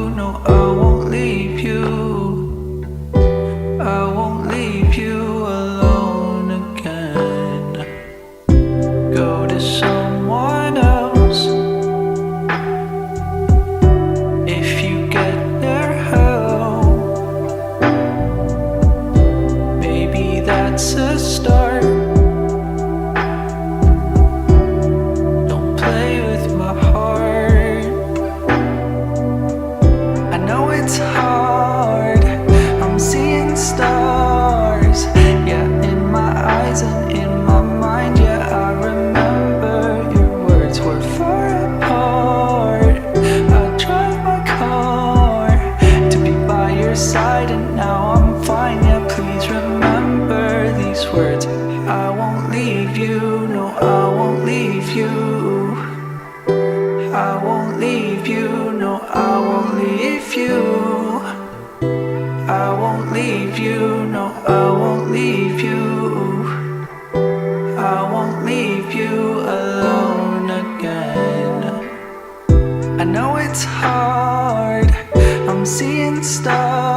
no, I won't leave you. I won't leave you alone again. Go to someone else if you get their help. Maybe that's a start. Don't play with my heart. I know it's hard. I'm seeing stars, yeah, in my eyes and in my mind. Yeah, I remember your words were far apart. I drive my car to be by your side, and now I'm fine. Yeah, please remember these words. I won't leave you, no, I won't leave you. I won't leave you, no, I won't leave you. I won't leave you, no, I won't leave you. I won't leave you alone again. I know it's hard. I'm seeing stars.